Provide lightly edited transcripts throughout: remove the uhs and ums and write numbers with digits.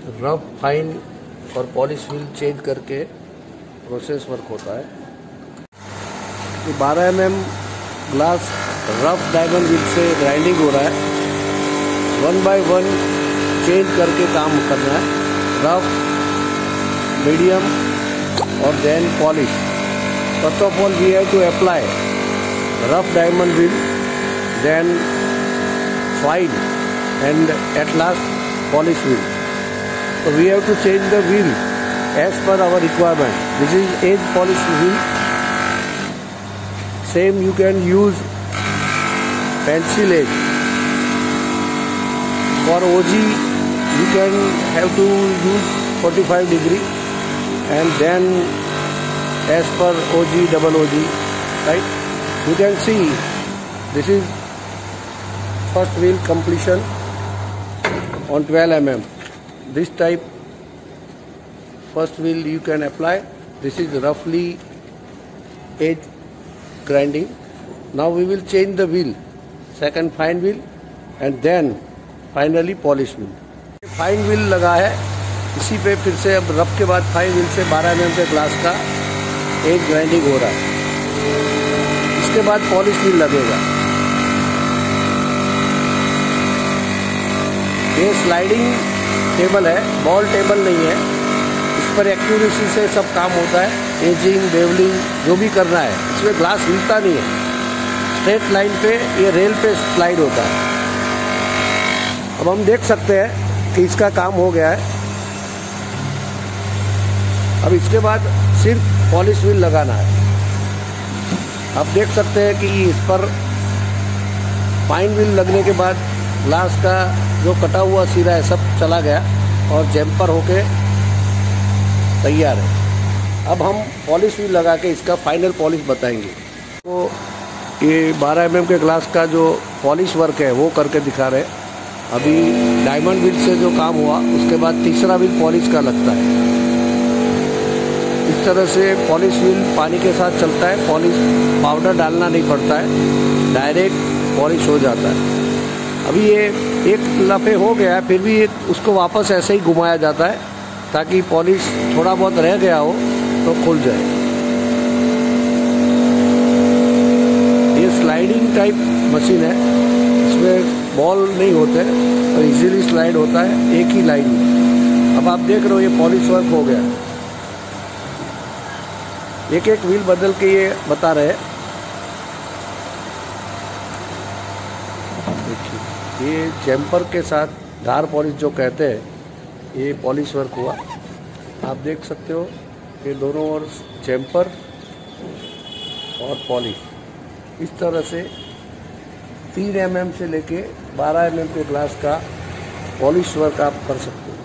Rough fine और polish wheel change करके process work होता है। ये 12 mm glass rough diamond wheel से ग्राइंडिंग हो रहा है। 1 by 1 चेंज करके काम करना है, रफ, मीडियम और then polish. First of all we have to apply rough diamond wheel, then fine and at last polish wheel. So we have to change the wheel as per our requirement. This is edge polish wheel. Same you can use pencil edge. For OG you can have to use 45 degree and then as per OG, double OG, right? You can see this is first wheel completion on 12 mm. This type first wheel you can apply. This is roughly edge grinding. Now we will change the wheel, second fine wheel and then finally polish wheel. Fine wheel लगा है, इसी पे फिर से अब rough के बाद fine wheel से 12 mm के ग्लास का एज ग्राइंडिंग हो रहा है। इसके बाद पॉलिश व्हील लगेगा। ये स्लाइडिंग टेबल है, बॉल टेबल नहीं है। इस पर एक्यूरेसी से सब काम होता है, एजिंग, बेवलिंग जो भी करना है। इसमें ग्लास हिलता नहीं है, स्ट्रेट लाइन पे ये रेल पे स्लाइड होता है। अब हम देख सकते हैं कि इसका काम हो गया है। अब इसके बाद सिर्फ पॉलिश व्हील लगाना है। आप देख सकते हैं कि इस पर फाइन व्हील लगने के बाद ग्लास का जो कटा हुआ सिरा है सब चला गया और जैम्पर होके तैयार है। अब हम पॉलिश व्हील लगा के इसका फाइनल पॉलिश बताएंगे। तो ये 12 mm के ग्लास का जो पॉलिश वर्क है वो करके दिखा रहे हैं। अभी डायमंड व्हील से जो काम हुआ उसके बाद तीसरा व्हील पॉलिश का लगता है। इस तरह से पॉलिश व्हील पानी के साथ चलता है, पॉलिश पाउडर डालना नहीं पड़ता है, डायरेक्ट पॉलिश हो जाता है। अभी ये एक लफे हो गया है, फिर भी उसको वापस ऐसे ही घुमाया जाता है ताकि पॉलिश थोड़ा बहुत रह गया हो तो खुल जाए। ये स्लाइडिंग टाइप मशीन है, इसमें बॉल नहीं होते और इजीली स्लाइड होता है एक ही लाइन में। अब आप देख रहे हो ये पॉलिश वर्क हो गया। एक एक व्हील बदल के ये बता रहे हैं। ये जैम्पर के साथ धार पॉलिश जो कहते हैं, ये पॉलिश वर्क हुआ। आप देख सकते हो ये दोनों ओर जैम्पर और पॉलिश। इस तरह से 3 mm से लेके 12 mm के ग्लास का पॉलिश वर्क आप कर सकते हो।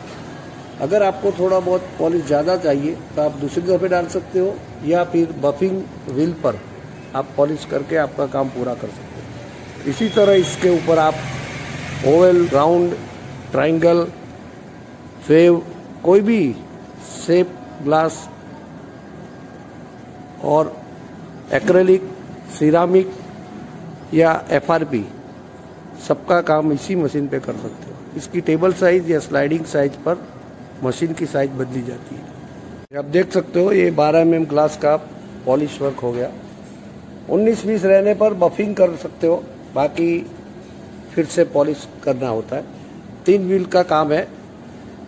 अगर आपको थोड़ा बहुत पॉलिश ज़्यादा चाहिए तो आप दूसरी दफ़े डाल सकते हो या फिर बफिंग व्हील पर आप पॉलिश करके आपका काम पूरा कर सकते हो। इसी तरह इसके ऊपर आप ओवल, राउंड, ट्रायंगल, वेव, कोई भी शेप ग्लास और एक्रेलिक, सिरामिक या FRP सबका काम इसी मशीन पे कर सकते हो। इसकी टेबल साइज या स्लाइडिंग साइज पर मशीन की साइज बदली जाती है। आप देख सकते हो ये 12 mm ग्लास का पॉलिश वर्क हो गया। 19-20 रहने पर बफिंग कर सकते हो, बाकी फिर से पॉलिश करना होता है। 3 व्हील का काम है,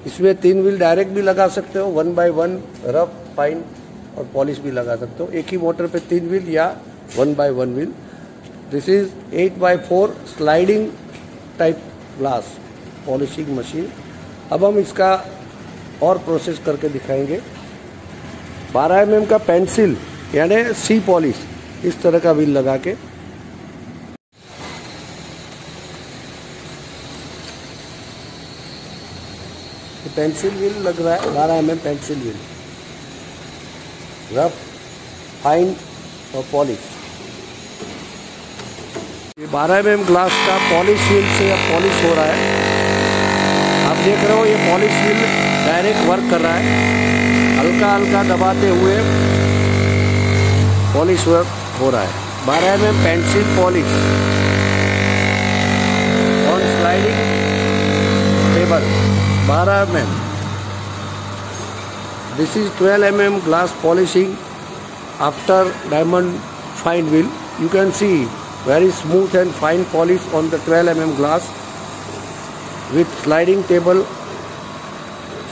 इसमें 3 व्हील डायरेक्ट भी लगा सकते हो, 1 by 1 रफ, फाइन और पॉलिश भी लगा सकते हो। एक ही मोटर पे 3 व्हील या 1 by 1 wheel. This is 8 by 4 sliding type glass polishing machine. अब हम इसका और प्रोसेस करके दिखाएंगे। 12 mm का पेंसिल यानी सी पॉलिश, इस तरह का व्हील लगा के पेंसिल व्हील लग रहा है। 12 mm pencil wheel, rough, fine और पॉलिश। ये 12 mm ग्लास का पॉलिश व्हील से अब पॉलिश हो रहा है। आप देख रहे हो ये पॉलिश व्हील डायरेक्ट वर्क कर रहा है, हल्का हल्का दबाते हुए पॉलिश वर्क हो रहा है। 12 mm pencil polish on sliding table 12 mm। This is 12 mm glass polishing after diamond fine wheel. You can see very smooth and fine polish on the 12 mm glass with sliding table,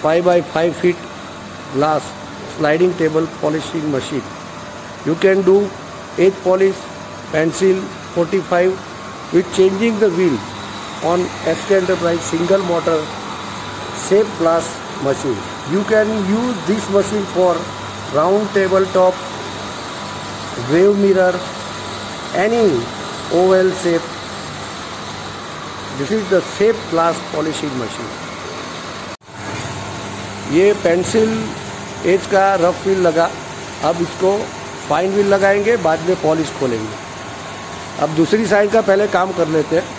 5 by 5 feet glass sliding table polishing machine. You can do edge polish, pencil, 45 with changing the wheel on SK Enterprise single motor shape glass machine. You can use this machine for round tabletop, wave mirror, any oval shape. This is the shape glass polishing machine. ये pencil as का rough wheel लगा, अब इसको fine wheel लगाएंगे, बाद में polish खोलेंगे। अब दूसरी साइड का पहले काम कर लेते हैं।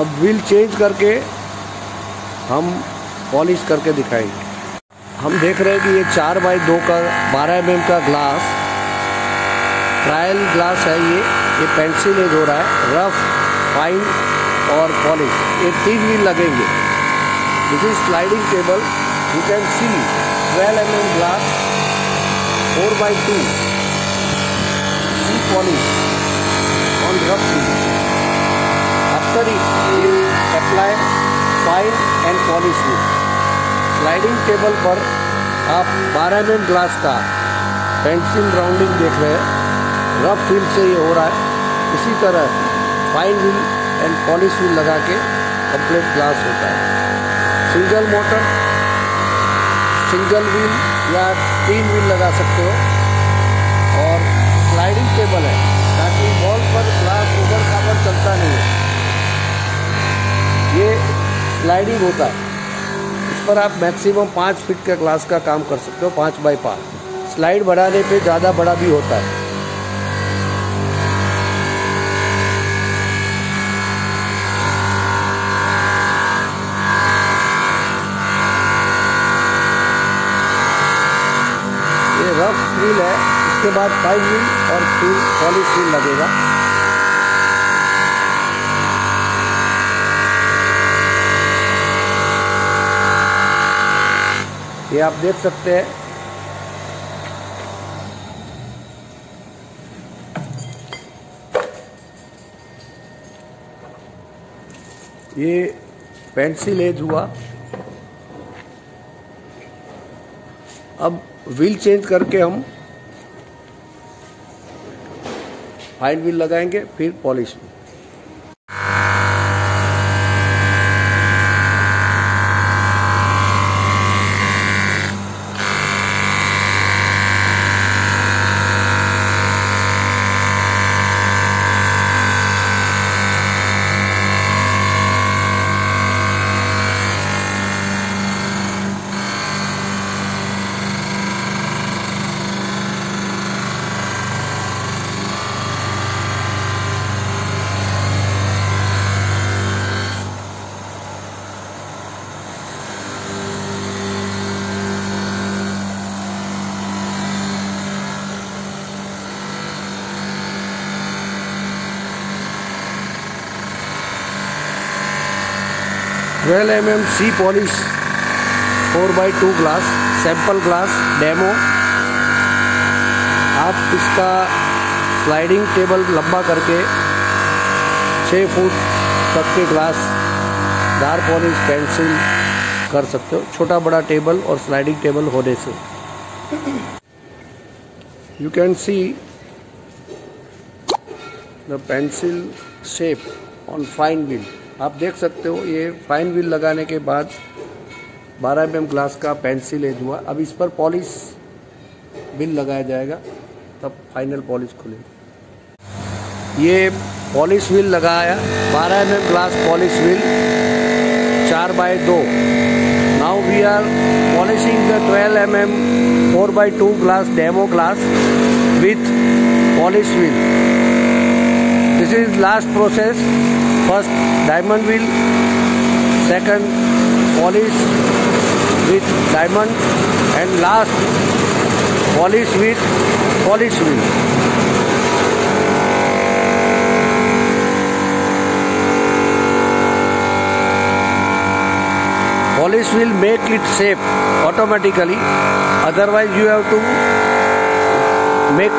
अब व्हील चेंज करके हम पॉलिश करके दिखाएंगे। हम देख रहे हैं कि ये 4 बाई 2 का 12 mm का ग्लास ट्रायल ग्लास है। ये पेंसिल एज हो रहा है, रफ, फाइन और पॉलिश, ये 3 व्हील लगेंगे। This is sliding table. You can C 12 mm glass 4 by 2 polish on rough wheel. After it, you apply fine and polish it. Sliding table पर आप 12 mm ग्लास का pencil rounding देख रहे हैं, rough wheel से ये हो रहा है। इसी तरह fine wheel and polish wheel लगा के कंप्लीट ग्लास होता है। सिंगल मोटर, सिंगल व्हील या 3 व्हील लगा सकते हो। और स्लाइडिंग टेबल है ताकि वॉल पर ग्लास ऊपर कापर चलता नहीं है, ये स्लाइडिंग होता है। इस पर आप मैक्सिमम 5 फीट का ग्लास का काम कर सकते हो, 5 बाई 5। स्लाइड बढ़ाने पे ज़्यादा बड़ा भी होता है। ये रफ व्हील है, इसके बाद फाइन व्हील और फिर पॉलिश व्हील लगेगा। ये आप देख सकते हैं। ये पेंसिल एज हुआ। अब व्हील चेंज करके हम फाइन व्हील लगाएंगे, फिर polish. Twelve mm C polish 4 by 2 glass, sample glass demo. आप इसका स्लाइडिंग टेबल लंबा करके 6 फुट तक के ग्लास दार पॉलिश पेंसिल कर सकते हो, छोटा बड़ा टेबल और स्लाइडिंग टेबल होने से। You can see the pencil shape on fine wheel. आप देख सकते हो ये फाइन व्हील लगाने के बाद 12 mm ग्लास का पेंसिल एज हुआ। अब इस पर पॉलिश व्हील लगाया जाएगा, तब फाइनल पॉलिश खुलेगी। ये पॉलिश व्हील लगाया, 12 mm glass polish wheel 4x2. Now we are polishing the 12 mm 4x2 glass demo glass with polish wheel. This is last process. First diamond wheel, second polish with diamond, and last polish with polish wheel. Polish will make it shape automatically, otherwise you have to make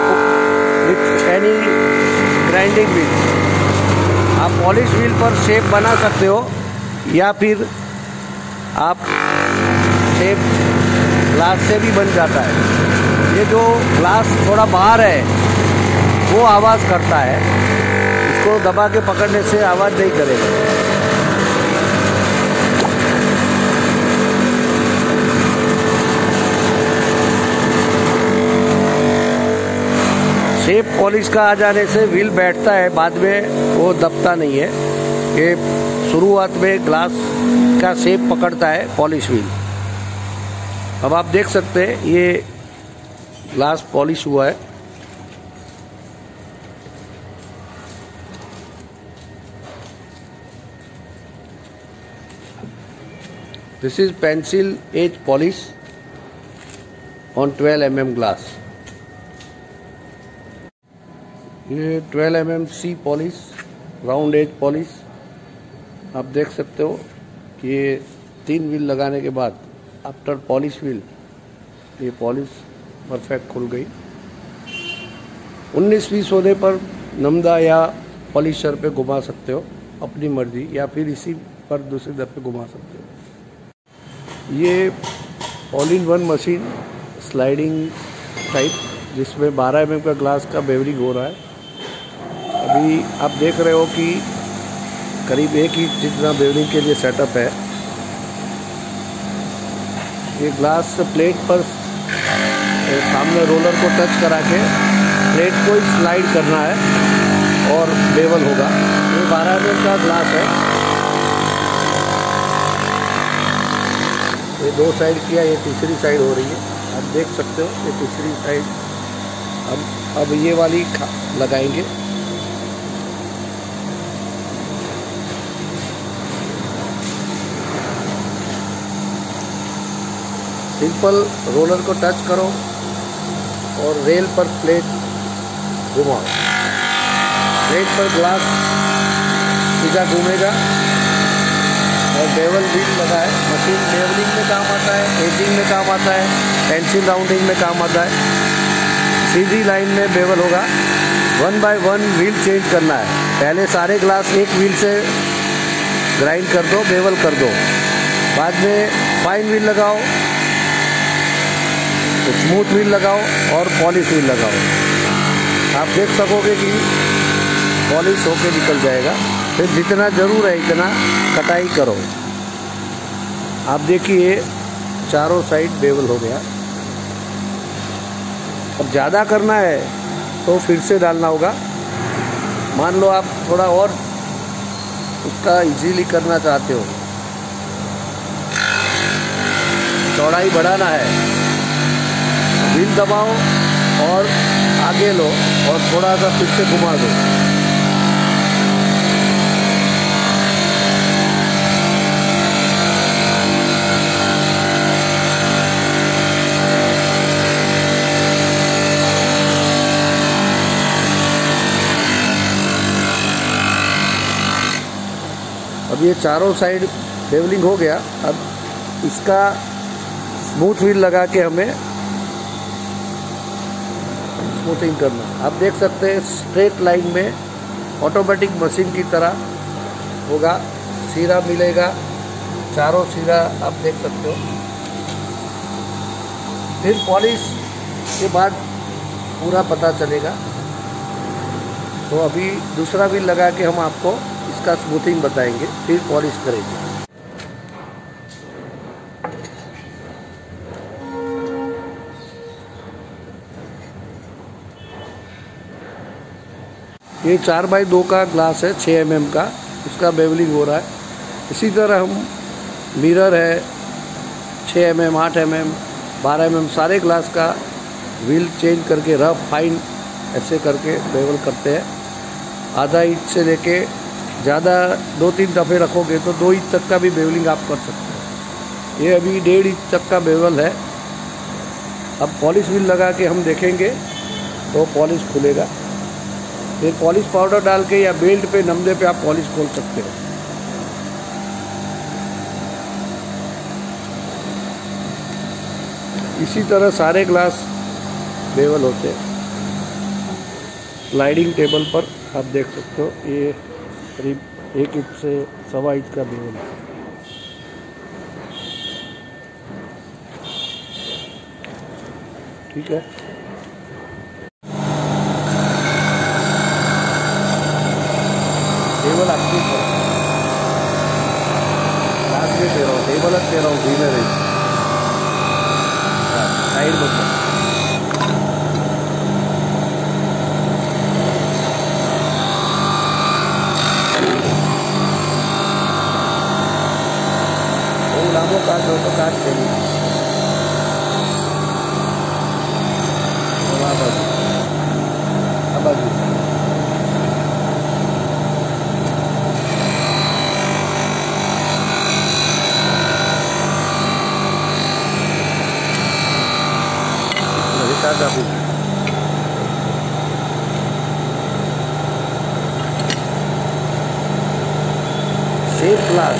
with any grinding wheel. आप polish wheel पर shape बना सकते हो, या फिर आप shape glass से भी बन जाता है। ये जो ग्लास थोड़ा बाहर है वो आवाज़ करता है, इसको दबा के पकड़ने से आवाज़ नहीं करेगा। शेप पॉलिश का आ जाने से व्हील बैठता है, बाद में वो दबता नहीं है। ये शुरुआत में ग्लास का शेप पकड़ता है पॉलिश व्हील। अब आप देख सकते हैं ये ग्लास पॉलिश हुआ है। This is pencil edge polish on 12 mm glass. ये 12 mm C polish, round edge polish. आप देख सकते हो कि ये 3 व्हील लगाने के बाद आफ्टर पॉलिश व्हील ये पॉलिश परफेक्ट खुल गई। 19-20 होने पर नमदा या पॉलिशर पे घुमा सकते हो अपनी मर्जी, या फिर इसी पर दूसरी तरफ पे घुमा सकते हो। ये all in one machine sliding type, जिसमें 12 mm का ग्लास का बेवरिंग हो रहा है। अभी आप देख रहे हो कि करीब 1 इंच जितना बेवरिंग के लिए सेटअप है। ये ग्लास प्लेट पर सामने रोलर को टच करा के प्लेट को स्लाइड करना है और बेवल होगा। ये 12 mm का ग्लास है। ये 2 साइड किया, ये तीसरी साइड हो रही है। आप देख सकते हो ये तीसरी साइड। अब ये वाली लगाएंगे। सिंपल रोलर को टच करो और रेल पर प्लेट घुमाओ। प्लेट पर ग्लास सीधा घूमेगा और बेवल व्हील लगा है। मशीन बेवलिंग में काम आता है, एजिंग में काम आता है, पेंसिल राउंडिंग में काम आता है। सीधी लाइन में बेवल होगा। 1 by 1 व्हील चेंज करना है। पहले सारे ग्लास एक व्हील से ग्राइंड कर दो, बेवल कर दो। बाद में फाइन व्हील लगाओ, स्मूथ व्हील लगाओ और पॉलिश व्हील लगाओ। आप देख सकोगे कि पॉलिश होके निकल जाएगा। फिर जितना ज़रूर है इतना कटाई करो। आप देखिए चारों साइड बेवल हो गया। अब ज़्यादा करना है तो फिर से डालना होगा। मान लो आप थोड़ा और उसका इजीली करना चाहते हो, चौड़ाई बढ़ाना है, व्हील दबाओ और आगे लो और थोड़ा सा फिर से घुमा दो। अब ये चारों साइड बेवलिंग हो गया। अब इसका स्मूथ व्हील लगा के हमें स्मूथिंग करना। आप देख सकते हैं स्ट्रेट लाइन में ऑटोमेटिक मशीन की तरह होगा। सीरा मिलेगा, चारों सीरा आप देख सकते हो। फिर पॉलिश के बाद पूरा पता चलेगा। तो अभी दूसरा व्हील लगा के हम आपको इसका स्मूथिंग बताएंगे, फिर पॉलिश करेंगे। ये 4x2 का ग्लास है, 6 mm का, उसका बेवलिंग हो रहा है। इसी तरह हम मिरर है 6 mm, 8 mm, 12 mm, सारे ग्लास का व्हील चेंज करके रफ फाइन ऐसे करके बेवल करते हैं। आधा इंच से लेके ज़्यादा 2-3 दफ़े रखोगे तो 2 इंच तक का भी बेवलिंग आप कर सकते हो। ये अभी 1.5 इंच तक का बेवल है। अब पॉलिश व्हील लगा के हम देखेंगे तो पॉलिश खुलेगा। फिर पॉलिश पाउडर डाल के या बेल्ट पे नमदे पे आप पॉलिश खोल सकते हो। इसी तरह सारे ग्लास बेवल होते हैं। स्लाइडिंग टेबल पर आप देख सकते हो ये करीब 1 इंच से 1.25 इंच का बेवल है। ठीक है, टेबल आपकी ग्लास में दे रहा हूँ, टेबल दे रहा हूँ ग्रीनरी साइड में। काट दो तो काट देंगे। शेप ग्लास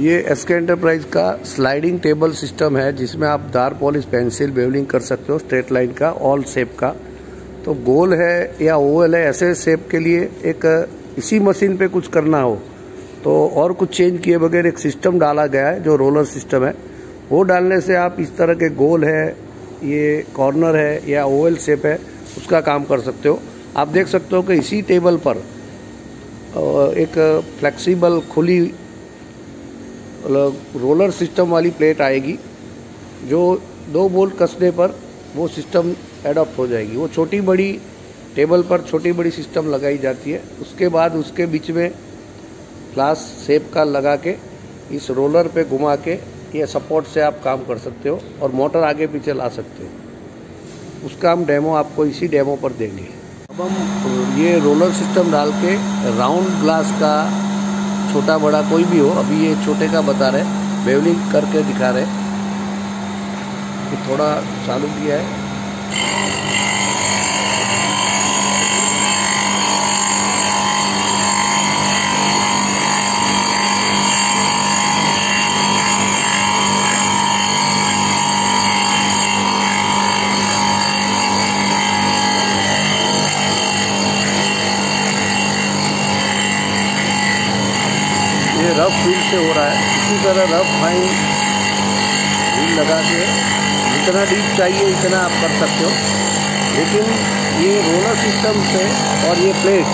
ये एसके एंटरप्राइज का स्लाइडिंग टेबल सिस्टम है जिसमें आप दार पॉलिश पेंसिल बेवलिंग कर सकते हो, स्ट्रेट लाइन का, ऑल शेप का। तो गोल है या ओवल है, ऐसे शेप के लिए एक इसी मशीन पे कुछ करना हो तो और कुछ चेंज किए बगैर एक सिस्टम डाला गया है जो रोलर सिस्टम है। वो डालने से आप इस तरह के गोल है, ये कॉर्नर है या ओवल शेप है, उसका काम कर सकते हो। आप देख सकते हो कि इसी टेबल पर एक फ्लेक्सिबल खुली रोलर सिस्टम वाली प्लेट आएगी जो 2 बोल्ट कसने पर वो सिस्टम एडॉप्ट हो जाएगी। वो छोटी बड़ी टेबल पर छोटी बड़ी सिस्टम लगाई जाती है। उसके बाद उसके बीच में ग्लास शेप का लगा के इस रोलर पे घुमा के ये सपोर्ट से आप काम कर सकते हो और मोटर आगे पीछे ला सकते हो। उसका हम डेमो आपको इसी डेमो पर देंगे। अब हम ये रोलर सिस्टम डाल के राउंड ग्लास का, छोटा बड़ा कोई भी हो, अभी ये छोटे का बता रहे, बेवलिंग करके दिखा रहे। थोड़ा चालू किया है। ये रफ व्हील से हो रहा है। इसी तरह रफ फाइन व्हील लगा के जितना डीप चाहिए इतना आप कर सकते हो। लेकिन ये रोलर सिस्टम से और ये प्लेट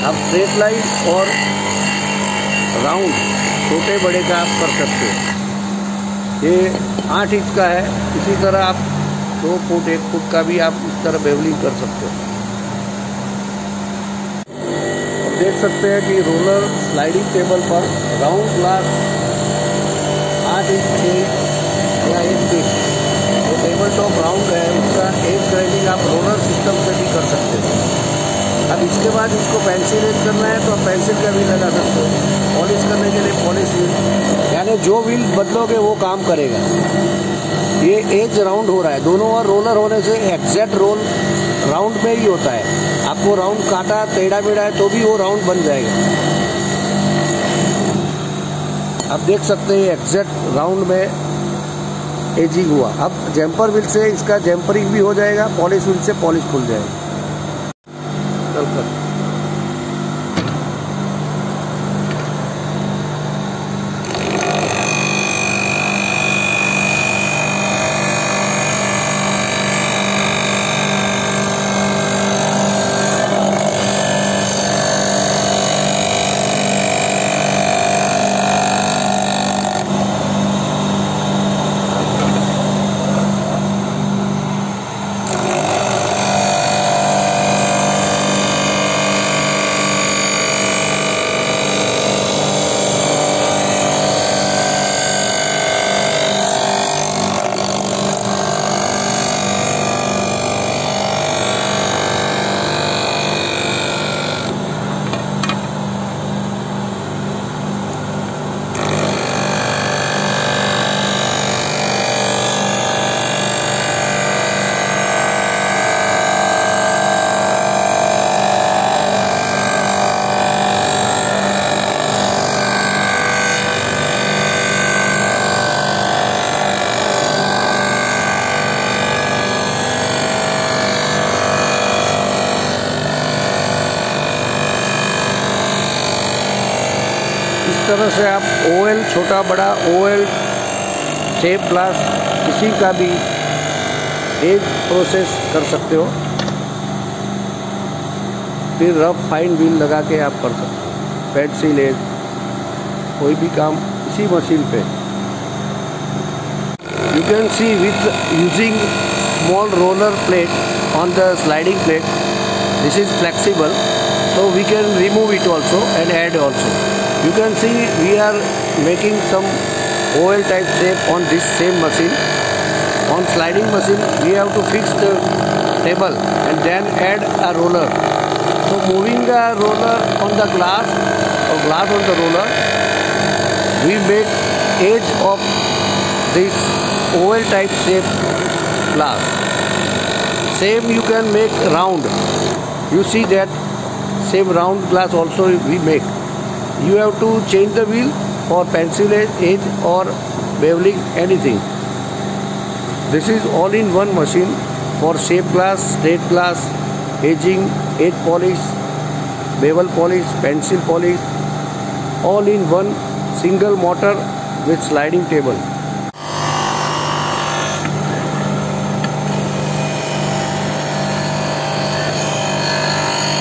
आप स्ट्रेट लाइन और राउंड छोटे बड़े का आप कर सकते हो। ये 8 इंच का है। इसी तरह आप 2 फुट 1 फुट का भी आप इस तरह बेवलिंग कर सकते हो। देख सकते हैं कि रोलर स्लाइडिंग टेबल पर राउंड ग्लास 8 इंच या 1 फीट जो टेबल टॉप राउंड है उसका एज ग्राइंडिंग आप रोलर सिस्टम से भी कर सकते हो। अब इसके बाद इसको पेंसिल एज करना है तो पेंसिल का व्हील लगा सकते हो। पॉलिश करने के लिए पॉलिश व्हील, यानी जो व्हील बदलोगे वो काम करेगा। ये एज राउंड हो रहा है, दोनों ओर रोलर होने से एग्जैक्ट रोल राउंड में ही होता है। आपको राउंड काटा टेढ़ा मेढ़ा है तो भी वो राउंड बन जाएगा। आप देख सकते हैं एग्जैक्ट राउंड में एजिंग हुआ। अब जैम्पर व्हील से इसका जैम्परिंग भी हो जाएगा, पॉलिश व्हील से पॉलिश खुल जाएगा। तरह से आप ओएल, छोटा बड़ा ओएल, शेप ग्लास, किसी का भी एज प्रोसेस कर सकते हो। फिर रफ फाइन व्हील लगा के आप कर सकते हो। पेंसिल एज, कोई भी काम इसी मशीन पे। You can see with using small roller plate on the sliding plate, this is flexible, so we can remove it also and add also. You can see we are making some oval type shape on this same machine. On sliding machine we have to fix the table and then add a roller. So moving the roller on the glass or glass on the roller, we make edge of this oval type shape glass. Same you can make round. You see that same round glass also we make. You have to change the wheel for pencil edge or beveling, anything. This is all in one machine for shape glass, straight glass, edging, edge polish, bevel polish, pencil polish, all in one single motor with sliding table.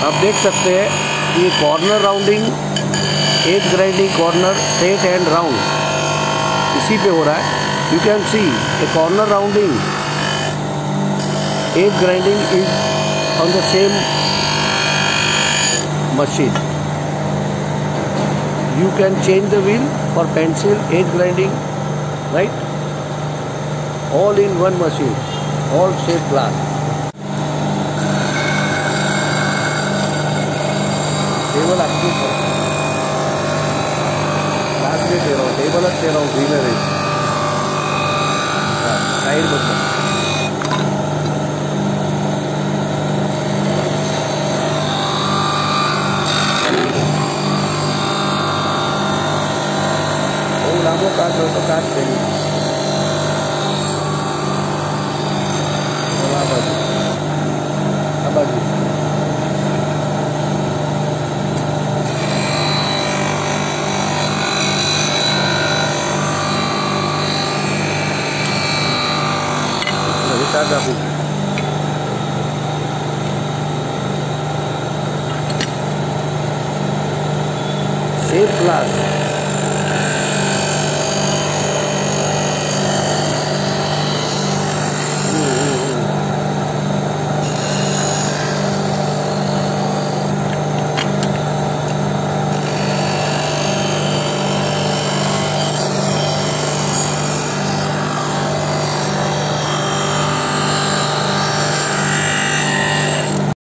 आप देख सकते हैं कि corner rounding, edge grinding, corner straight and round इसी पे हो रहा है। You can see a corner rounding, edge grinding is on the same machine. You can change the wheel for pencil, edge grinding, right? All in one machine, all shape glass. Table आपकी glass में दे रहा हूँ, table दे रहा हूँ, wheeler है side button. लामो काट हो तो काट देंगे. काट